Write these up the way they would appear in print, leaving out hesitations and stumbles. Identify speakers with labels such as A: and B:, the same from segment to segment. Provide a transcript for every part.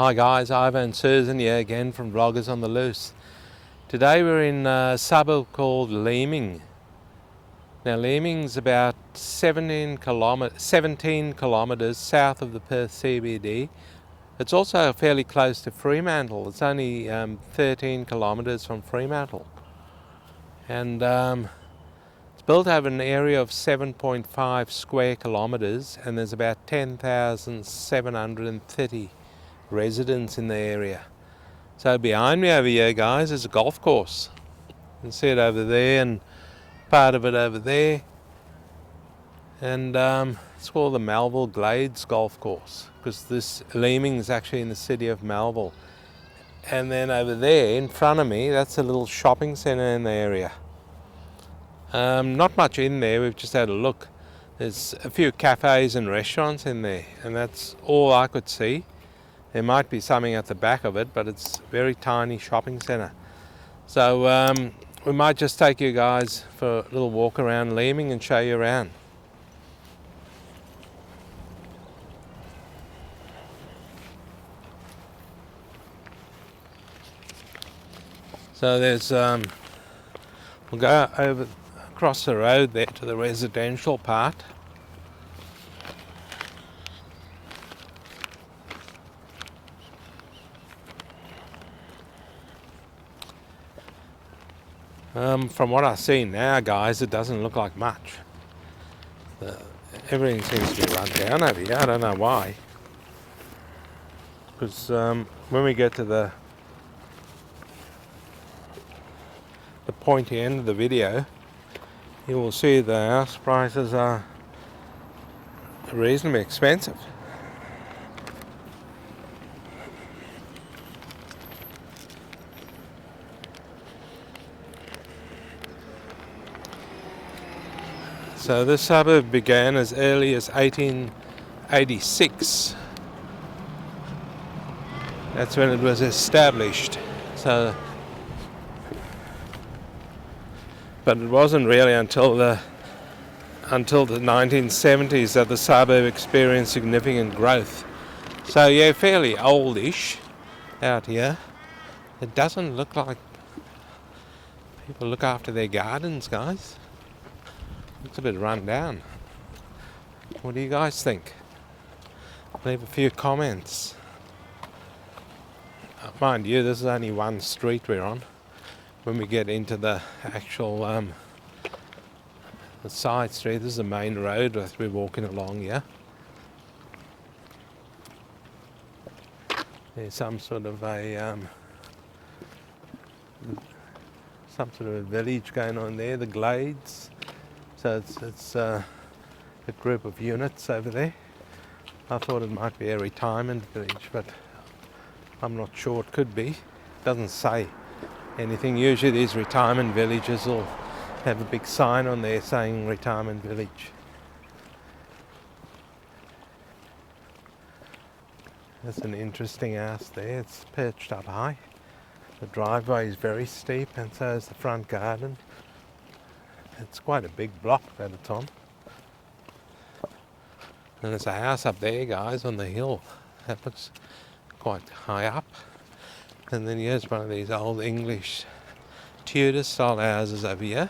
A: Hi guys, Ivan and Susan here again from Vloggers on the Loose. Today we're in a suburb called Leeming. Now Leeming's about 17 kilometres south of the Perth CBD. It's also fairly close to Fremantle. It's only 13 kilometres from Fremantle. And it's built over an area of 7.5 square kilometres, and there's about 10,730 residents in the area. So behind me over here, guys, is a golf course. You can see it over there and part of it over there. And it's called the Melville Glades Golf Course, because this Leeming is actually in the city of Melville. And then over there in front of me, that's a little shopping centre in the area. Not much in there, we've just had a look. There's a few cafes and restaurants in there, and that's all I could see. There might be something at the back of it, but it's a very tiny shopping centre. So we might just take you guys for a little walk around Leeming and show you around. So there's, we'll go over across the road there to the residential part. From what I see now, guys, it doesn't look like much. Everything seems to be run down over here. I don't know why. Because when we get to the pointy end of the video, you will see the house prices are reasonably expensive. So this suburb began as early as 1886. That's when it was established. So, but it wasn't really until the 1970s that the suburb experienced significant growth. So yeah, fairly oldish out here. It doesn't look like people look after their gardens, guys. Looks a bit run down. What do you guys think? Leave a few comments. Mind you, this is only one street we're on. When we get into the actual the side street, this is the main road that we're walking along here. There's some sort of a village going on there, the Glades. So it's a group of units over there. I thought it might be a retirement village, but I'm not sure. It could be. It doesn't say anything. Usually these retirement villages will have a big sign on there saying retirement village. That's an interesting house there. It's perched up high. The driveway is very steep, and so is the front garden. It's quite a big block that it's on. And there's a house up there, guys, on the hill. That looks quite high up. And then here's one of these old English Tudor style houses over here.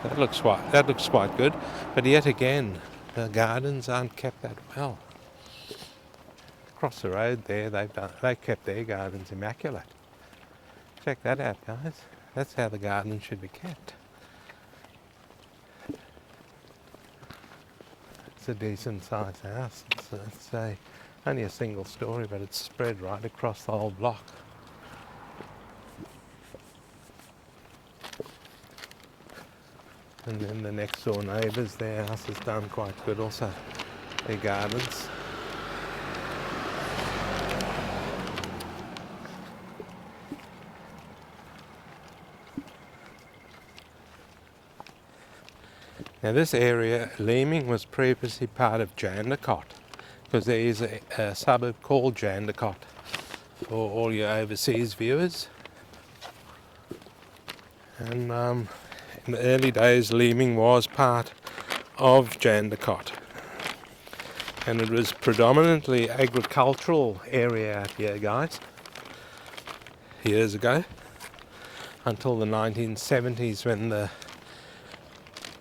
A: That looks quite good. But yet again, the gardens aren't kept that well. Across the road there, they kept their gardens immaculate. Check that out, guys. That's how the garden should be kept. It's a decent sized house. It's only a single story, but it's spread right across the whole block. And then the next door neighbours, their house is done quite good also. Their gardens. Now this area, Leeming, was previously part of Jandakot, because there is a suburb called Jandakot for all your overseas viewers. And in the early days, Leeming was part of Jandakot. and it was predominantly agricultural area out here, guys, years ago, until the 1970s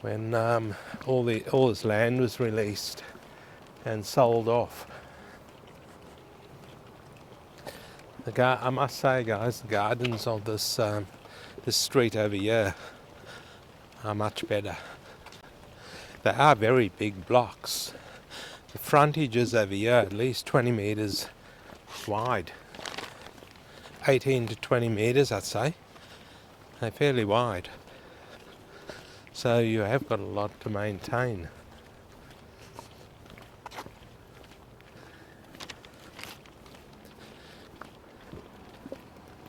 A: when all this land was released and sold off. I must say, guys, the gardens of this street over here are much better. They are very big blocks. The frontages over here at least 20 metres wide. 18 to 20 metres, I'd say. They're fairly wide. So you have got a lot to maintain.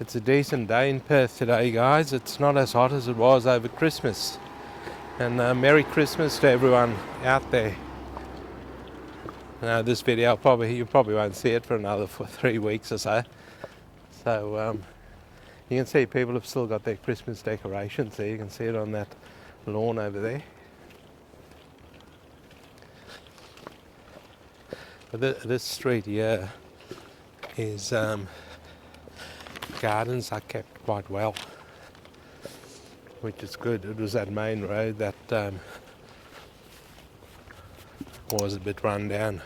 A: It's a decent day in Perth today, guys. It's not as hot as it was over Christmas. And Merry Christmas to everyone out there. Now this video you probably won't see it for another 3 weeks or so. So you can see people have still got their Christmas decorations there. You can see it on that lawn over there. But this street here is gardens are kept quite well, which is good. It was that main road that was a bit run down.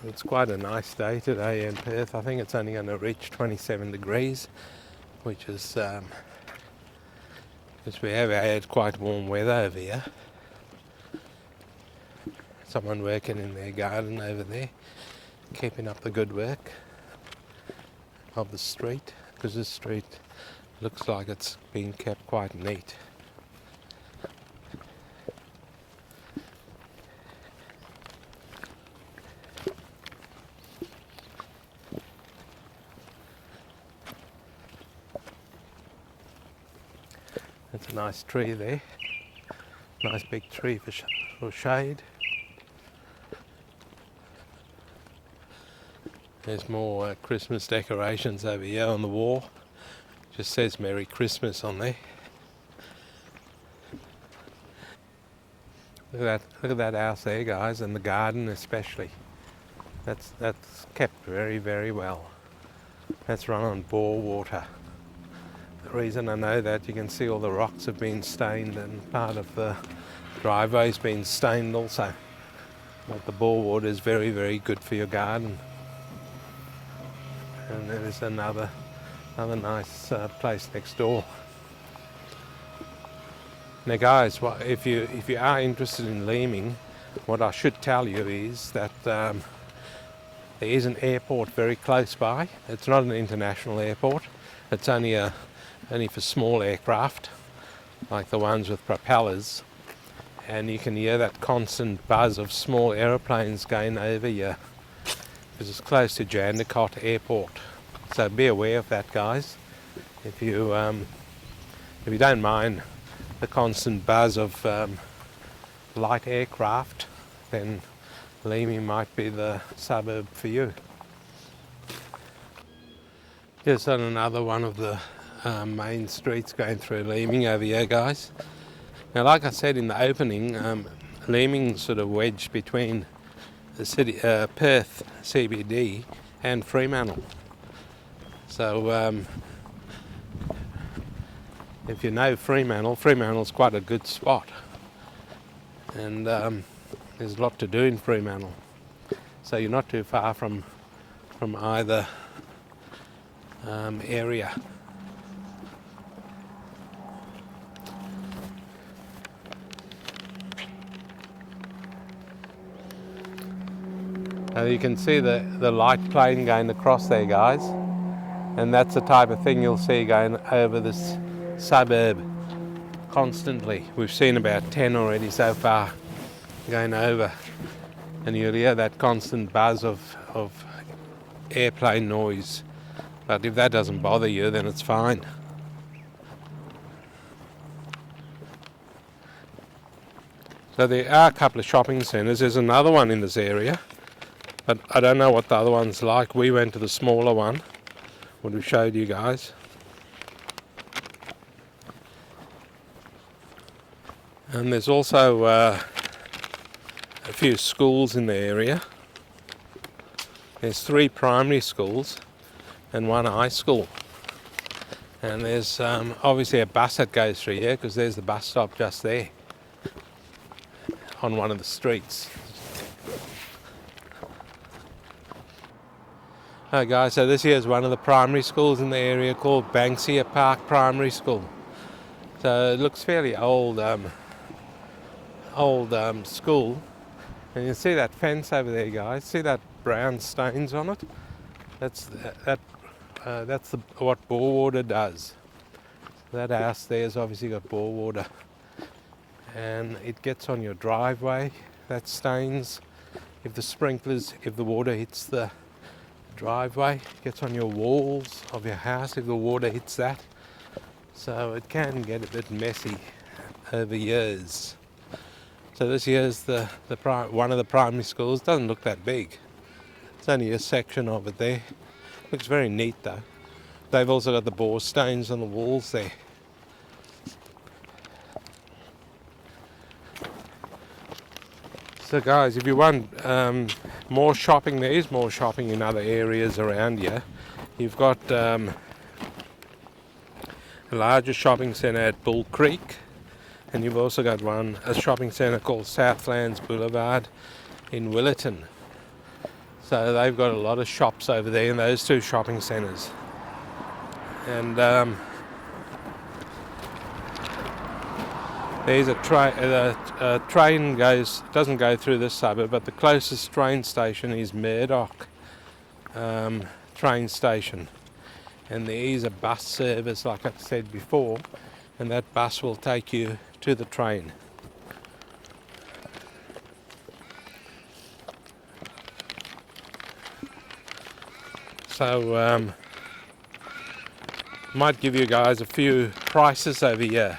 A: It's quite a nice day today in Perth. I think it's only going to reach 27 degrees, which is because we have had quite warm weather over here. Someone working in their garden over there, keeping up the good work of the street, because this street looks like it's been kept quite neat. That's a nice tree there, nice big tree for shade. There's more Christmas decorations over here on the wall. Just says Merry Christmas on there. Look at that house there, guys, and the garden especially. That's kept very, very well. That's run on bore water. The reason I know that, you can see all the rocks have been stained and part of the driveway's been stained also. But the bore water is very, very good for your garden. And there's another nice place next door. Now guys, if you are interested in Leeming, what I should tell you is that there is an airport very close by. It's not an international airport. It's only for small aircraft, like the ones with propellers. And you can hear that constant buzz of small aeroplanes going over you, because it's close to Jandakot Airport. So be aware of that, guys. If you don't mind the constant buzz of light aircraft, then Leeming might be the suburb for you. Just on another one of the main streets going through Leeming over here, guys. Now, like I said in the opening, Leeming's sort of wedged between the city, Perth CBD and Fremantle. So if you know Fremantle's quite a good spot, and there's a lot to do in Fremantle. So you're not too far from either area. Now you can see the light plane going across there, guys, and that's the type of thing you'll see going over this suburb constantly. We've seen about 10 already so far going over, and you'll hear that constant buzz of airplane noise. But if that doesn't bother you, then it's fine. So there are a couple of shopping centres. There's another one in this area. But I don't know what the other one's like. We went to the smaller one, what we showed you guys. And there's also a few schools in the area. There's 3 primary schools and 1 high school. And there's obviously a bus that goes through here, because there's the bus stop just there on one of the streets. Hi guys, so this here is one of the primary schools in the area called Banksia Park Primary School. So it looks fairly old school. And you see that fence over there, guys. See that brown stains on it? That's what bore water does. That house there's obviously got bore water, and it gets on your driveway. That stains. If the water hits the driveway, it gets on your walls of your house if the water hits that. So it can get a bit messy over years. So this here is one of the primary schools. Doesn't look that big. It's only a section of it there. Looks very neat though. They've also got the bore stains on the walls there. So guys, if you want more shopping, there is more shopping in other areas around here. You've got a larger shopping centre at Bull Creek, and you've also got a shopping centre called Southlands Boulevard in Willetton. So they've got a lot of shops over there in those 2 shopping centres. And there's a train doesn't go through this suburb, but the closest train station is Murdoch train station. And there is a bus service, like I said before, and that bus will take you to the train. So might give you guys a few prices over here.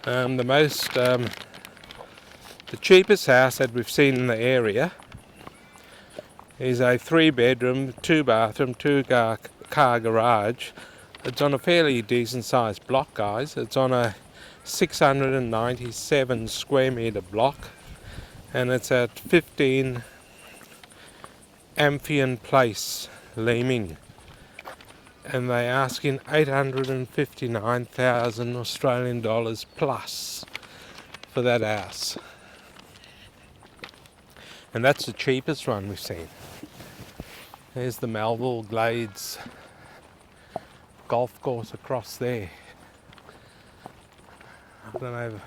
A: The cheapest house that we've seen in the area is a 3-bedroom, 2-bathroom, 2-car garage. It's on a fairly decent sized block, guys. It's on a 697 square meter block, and it's at 15 Amphion Place, Leeming. And they're asking 859,000 Australian dollars plus for that house. And that's the cheapest one we've seen. There's the Melville Glades golf course across there. I don't know.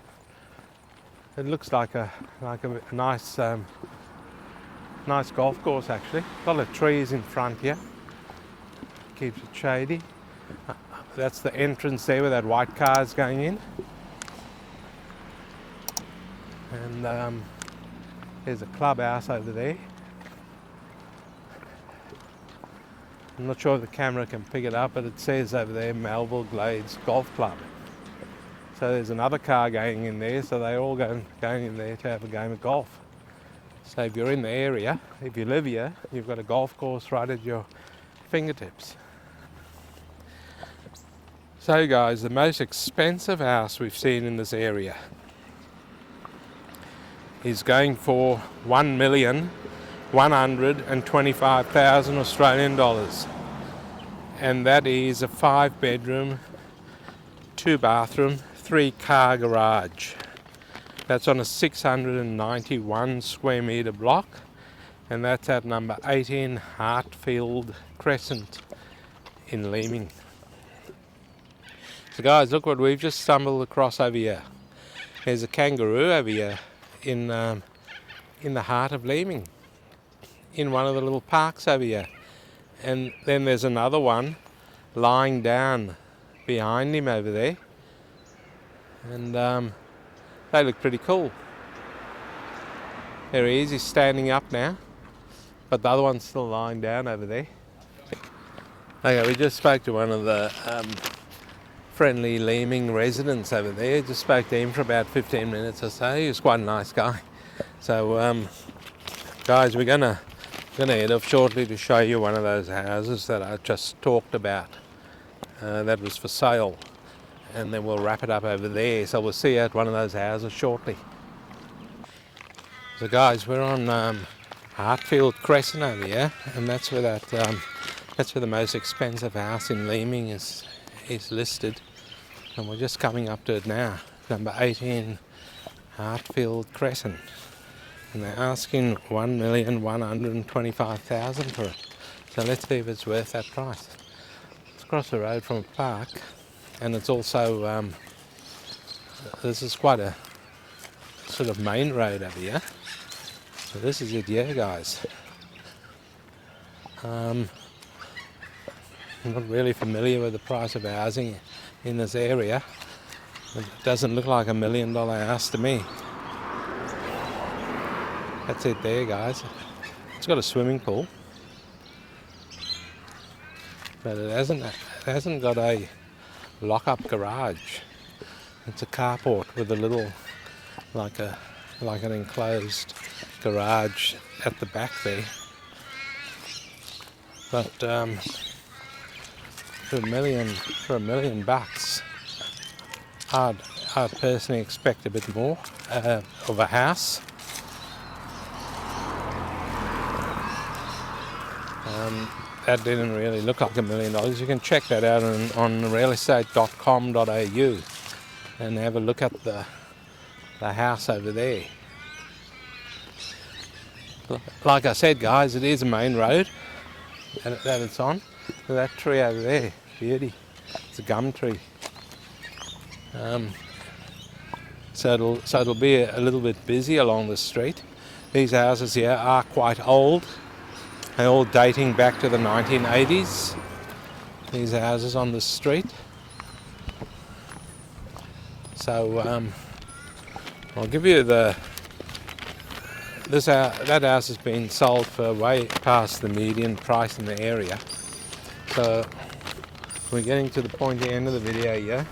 A: It looks like a nice nice golf course actually. A lot of trees in front here. Keeps it shady. That's the entrance there where that white car is going in. And there's a clubhouse over there. I'm not sure if the camera can pick it up, but it says over there Melville Glades Golf Club. So there's another car going in there, so they're all going in there to have a game of golf. So if you're in the area, if you live here, you've got a golf course right at your fingertips. So guys, the most expensive house we've seen in this area is going for 1,125,000 Australian dollars. And that is a 5-bedroom, 2-bathroom, 3-car garage. That's on a 691 square meter block, and that's at number 18 Hartfield Crescent in Leeming. So guys, look what we've just stumbled across over here. There's a kangaroo over here in the heart of Leeming, in one of the little parks over here. And then there's another one lying down behind him over there. And they look pretty cool. There he is, he's standing up now, but the other one's still lying down over there. Okay, we just spoke to one of the friendly Leeming residents over there. Just spoke to him for about 15 minutes or so. He was quite a nice guy. So Guys, we're gonna head off shortly to show you one of those houses that I just talked about. That was for sale, and then we'll wrap it up over there. So we'll see you at one of those houses shortly. So guys, we're on Hartfield Crescent over here, and that's where that's where the most expensive house in Leeming is listed, and we're just coming up to it now. Number 18 Hartfield Crescent, and they're asking $1,125,000 for it. So let's see if it's worth that price. It's across the road from a park, and it's also this is quite a sort of main road over here. So this is it, yeah, guys. I'm not really familiar with the price of housing in this area. It doesn't look like $1 million house to me. That's it there, guys. It's got a swimming pool, but it hasn't got a lock-up garage. It's a carport with a little, like an enclosed garage at the back there. But for $1 million bucks, I'd personally expect a bit more of a house. That didn't really look like $1 million. You can check that out on realestate.com.au and have a look at the house over there. Like I said, guys, it is a main road that it's on. Look at that tree over there, beauty. It's a gum tree. So it'll be a little bit busy along the street. These houses here are quite old. They're all dating back to the 1980s. These houses on the street. So I'll give you that house has been sold for way past the median price in the area. So we're getting to the pointy end of the video here.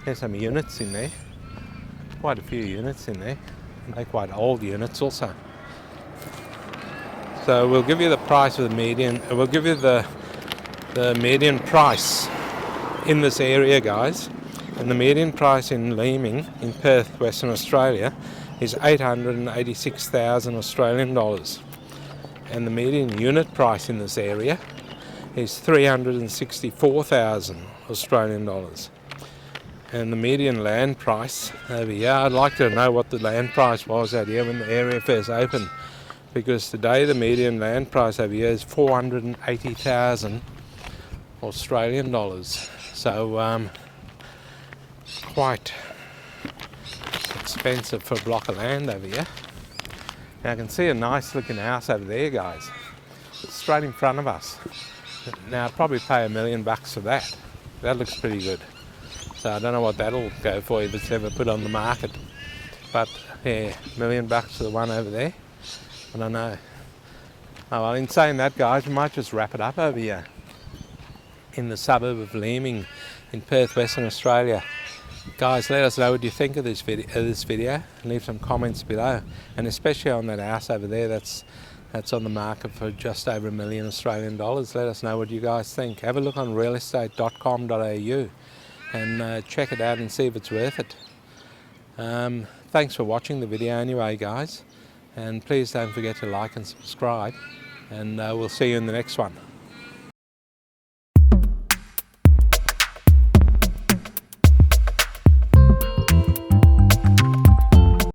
A: There's some units in there. Quite a few units in there. And they're quite old units also. So we'll give you the price of the median. We'll give you the median price in this area, guys. And the median price in Leeming, in Perth, Western Australia, is 886,000 Australian dollars. And the median unit price in this area is 364,000 Australian dollars. And the median land price over here, I'd like to know what the land price was out here when the area first opened, because today the median land price over here is 480,000 Australian dollars. So quite expensive for a block of land over here. Now I can see a nice looking house over there, guys. It's straight in front of us. Now I'd probably pay $1 million for that. That looks pretty good. So I don't know what that'll go for if it's ever put on the market. But yeah, $1 million for the one over there. I don't know. Oh, well, in saying that, guys, we might just wrap it up over here in the suburb of Leeming in Perth, Western Australia. Guys, let us know what you think of this video. Leave some comments below, and especially on that house over there that's on the market for just over $1 million Australian dollars. Let us know what you guys think. Have a look on realestate.com.au and check it out and see if it's worth it. Thanks for watching the video anyway, guys, and please don't forget to like and subscribe, and we'll see you in the next one.